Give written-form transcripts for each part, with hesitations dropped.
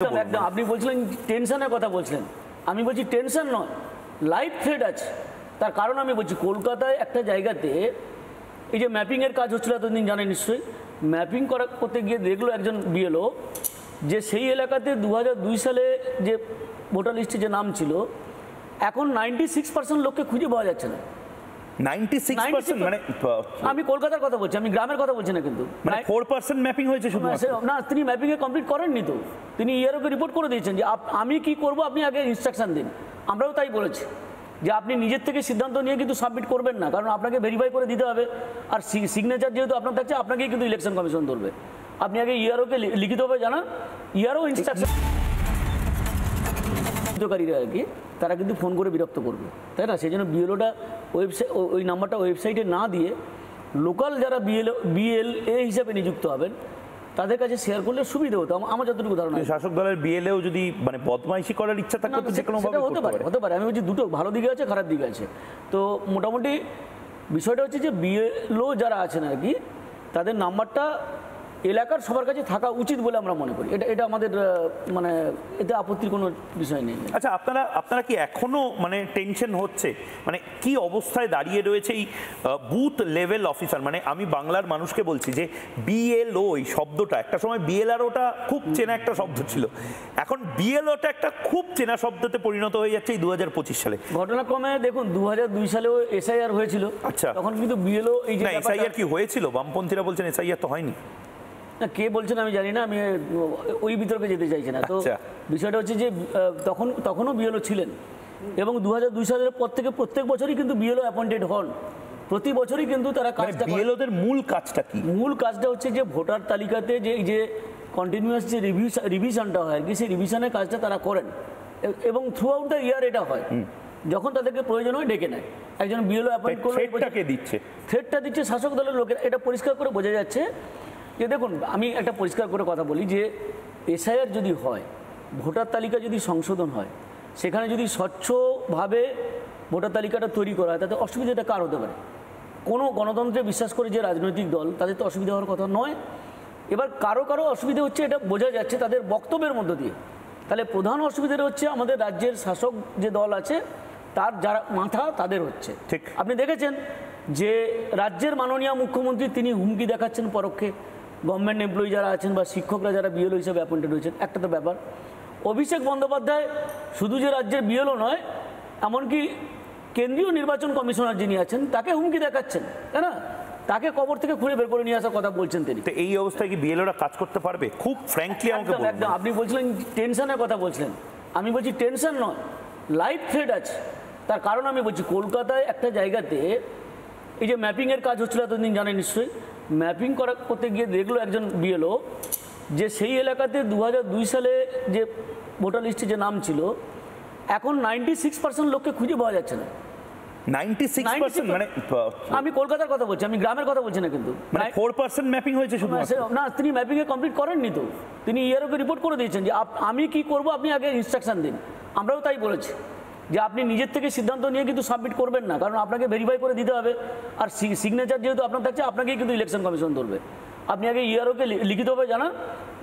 একদম আপনি বলছিলেন টেনশনের কথা বলছিলেন, আমি বলছি টেনশন নয়, লাইভ থ্রেট আছে। তার কারণ আমি বলছি কলকাতায় একটা জায়গাতে এই যে ম্যাপিংয়ের কাজ হচ্ছিল এতদিন জানেন নিশ্চয়ই, ম্যাপিং করতে গিয়ে দেখলো একজন বিএলও যে সেই এলাকাতে 2002 সালে যে ভোটার লিস্টে যে নাম ছিল এখন 96% লোককে খুঁজে পাওয়া যাচ্ছে না। 96% মানে আমি কলকাতার কথা বলছি, আমি গ্রামের কথা বলছি না, কিন্তু 4% ম্যাপিং হয়েছে শুধু না, তিনি ম্যাপিং এ কমপ্লিট করেননি তো, তিনি ইআরওকে রিপোর্ট করে দিয়েছেন যে আমি কি করব আপনি আগে ইনস্ট্রাকশন দিন। আমরাও তাই বলেছি যে আপনি নিজের থেকে সিদ্ধান্ত নিয়ে কিন্তু সাবমিট করবেন না, কারণ আপনাকে ভেরিফাই করে দিতে হবে, আর সিগনেচার যেহেতু আপনার থাকছে আপনাকেই কিন্তু ইলেকশন কমিশন ধরবে। আপনি আগে ইআরওকে লিখিতভাবে জানান, ইআরও ইনস্ট্রাকশন আর কি তারা কিন্তু ফোন করে বিরক্ত করবে, তাই না? সেই জন্য বিএলওটা ওয়েবসাইট ওই নাম্বারটা ওয়েবসাইটে না দিয়ে লোকাল যারা বিএলএ হিসাবে নিযুক্ত হবেন তাদের কাছে শেয়ার করলে সুবিধা হতো আমার যতটুকু ধারণা। শাসক দলের বিএলএও যদি মানে বদমাইশি করার ইচ্ছা থাকে তো যেকোনোভাবে হতে পারে। আমি বলছি দুটো ভালো দিকে আছে, খারাপ দিকে আছে। তো মোটামুটি বিষয়টা হচ্ছে যে বিএলও যারা আছেন আর কি তাদের নাম্বারটা এলাকার সবার কাছে থাকা উচিত বলে আমরা মনে করি। এটা আমাদের মানে এতে আপত্তির কোনো বিষয় নেই। আচ্ছা, আপনারা কি এখনো মানে টেনশন হচ্ছে, মানে কি অবস্থায় দাঁড়িয়ে রয়েছে এই বুথ লেভেল অফিসার? মানে আমি বাংলার মানুষকে বলছি যে বিএলও এই শব্দটা একটা সময় বিএলআরওটা খুব চেনা একটা শব্দ ছিল, এখন বিএলওটা একটা খুব চেনা শব্দতে পরিণত হয়ে যাচ্ছে এই 2025 সালে। ঘটনাক্রমে দেখুন 2002 সালেও এসআইআর হয়েছিল। আচ্ছা, তখন কিন্তু বিএলও এই যে এসআইআর কি হয়েছিল? বামপন্থীরা বলছেন এসআইআর তো হয়নি। না, কে বলছেন আমি জানি না, আমি ওই বিতর্কে যেতে চাইছি না। তো বিষয়টা হচ্ছে যে তখনও বিএলও ছিলেন এবং 2002 সালের পর থেকে প্রত্যেক বছরই কিন্তু বিএলও অ্যাপয়েন্টেড হন। প্রতি বছরই কিন্তু তারা কাজটা, বিএলওদের মূল কাজটা কি? মূল কাজটা হচ্ছে যে ভোটার তালিকাতে যে এই যে কন্টিনিউয়াস যে রিভিশনটা হয় আর কি, সেই রিভিশনের কাজটা তারা করেন এবং থ্রু আউট দ্য ইয়ার এটা হয়। যখন তাদেরকে প্রয়োজন হয় ডেকে নেয়, একজন বিএলও অ্যাপয়েন্ট করলে থ্রেটটা দিচ্ছে শাসক দলের লোকেরা। এটা পরিষ্কার করে বোঝা যাচ্ছে যে দেখুন আমি একটা পরিষ্কার করে কথা বলি যে এসআইআর যদি হয়, ভোটার তালিকা যদি সংশোধন হয়, সেখানে যদি স্বচ্ছভাবে ভোটার তালিকাটা তৈরি করা হয় তাতে অসুবিধাটা কার হতে পারে? কোনো গণতন্ত্রে বিশ্বাস করে যে রাজনৈতিক দল তাদের তো অসুবিধা হওয়ার কথা নয়। এবার কারো অসুবিধা হচ্ছে এটা বোঝা যাচ্ছে তাদের বক্তব্যের মধ্য দিয়ে। তাহলে প্রধান অসুবিধাটা হচ্ছে আমাদের রাজ্যের শাসক যে দল আছে তার যারা মাথা তাদের হচ্ছে। ঠিক আপনি দেখেছেন যে রাজ্যের মাননীয় মুখ্যমন্ত্রী তিনি হুমকি দেখাচ্ছেন পরোক্ষে গভর্নমেন্ট এমপ্লয়ি যারা আছেন বা শিক্ষকরা যারা বিএলও হিসেবে অ্যাপয়েন্টেড হয়েছেন। একটা তো ব্যাপার, অভিষেক বন্দ্যোপাধ্যায় শুধু যে রাজ্যের বিএলও নয়, এমনকি কেন্দ্রীয় নির্বাচন কমিশনার যিনি আছেন তাকে হুমকি দেখাচ্ছেন, তাই না? তাকে কবর থেকে খুঁড়ে বের করে নিয়ে আসার কথা বলছেন তিনি। তো এই অবস্থায় কি বিএলওরা কাজ করতে পারবে? খুব ফ্র্যাঙ্কলি আমাকে বলুন। একদম আপনি বলছিলেন টেনশনের কথা বলছিলেন, আমি বলছি টেনশন নয়, লাইভ থ্রেট আছে। তার কারণ আমি বলছি কলকাতায় একটা জায়গাতে এই যে ম্যাপিংয়ের কাজ হচ্ছিল এতদিন জানেন নিশ্চয়ই, ম্যাপিং করতে গিয়ে দেখলো একজন বিএলও যে সেই এলাকাতে 2002 সালে যে ভোটার লিস্টে যে নাম ছিল এখন 96% লোককে খুঁজে পাওয়া যাচ্ছে না। 96% মানে আমি কলকাতার কথা বলছি, আমি গ্রামের কথা বলছি না, কিন্তু 4% ম্যাপিং হয়েছে শুধু না, তিনি ম্যাপিং এ কমপ্লিট করেননি তো, তিনি ইআরওকে রিপোর্ট করে দিয়েছেন যে আমি কি করব আপনি আগে ইনস্ট্রাকশন দিন। আমরাও তাই বলেছি যে আপনি নিজের থেকে সিদ্ধান্ত নিয়ে কিন্তু সাবমিট করবেন না, কারণ আপনাকে ভেরিফাই করে দিতে হবে, আর সিগনেচার যেহেতু আপনার থাকছে আপনাকেই কিন্তু ইলেকশন কমিশন ধরবে। আপনি আগে ইআরওকে লিখিতভাবে জানান,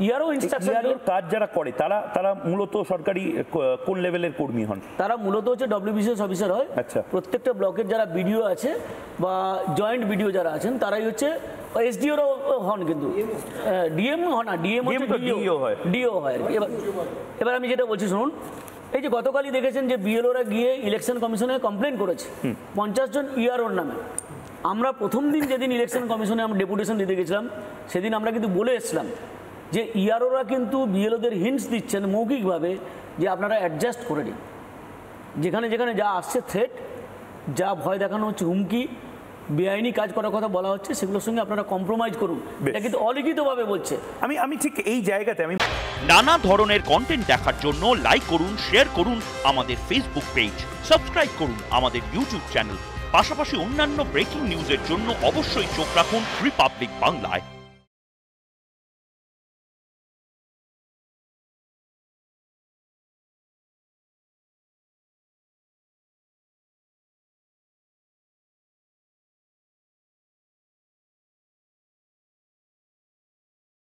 ইআরও ইনস্ট্রাকশন। কাজ যারা করে তারা মূলত সরকারি কোন লেভেলের কর্মী হন? তারা মূলত হচ্ছে ডব্লিউবিসিএস অফিসার হয়। আচ্ছা, প্রত্যেকটা ব্লকের যারা বিডিও আছে বা জয়েন্ট বিডিও যারা আছেন তারাই হচ্ছে এসডিওরও হন, কিন্তু ডিএম হন না, ডিও হয়। এবার আমি যেটা বলছি শুনুন, এই যে গতকালই দেখেছেন যে বিএলওরা গিয়ে ইলেকশন কমিশনে কমপ্লেন করেছে 50 জন ইআরওর নামে। আমরা প্রথম দিন যেদিন ইলেকশন কমিশনে আমরা ডেপুটেশন দিতে গেছিলাম সেদিন আমরা কিন্তু বলে এসেছিলাম যে ইআরওরা কিন্তু বিএলওদের হিন্টস দিচ্ছেন মৌখিকভাবে যে আপনারা অ্যাডজাস্ট করে নিন, যেখানে যেখানে যা আসছে থ্রেট, যা ভয় দেখানো হচ্ছে, হুমকি, বেআইনি কাজ করার কথা বলা হচ্ছে, সেগুলোর সঙ্গে আপনারা কম্প্রোমাইজ করুন। এটা কিন্তু অলিখিতভাবে বলছে। আমি ঠিক এই জায়গাতে আমি নানা ধরনের কন্টেন্ট দেখার জন্য লাইক করুন, শেয়ার করুন আমাদের ফেসবুক পেজ, সাবস্ক্রাইব করুন আমাদের ইউটিউব চ্যানেল। পাশাপাশি অন্যান্য ব্রেকিং নিউজের জন্য অবশ্যই চোখ রাখুন রিপাবলিক বাংলায়।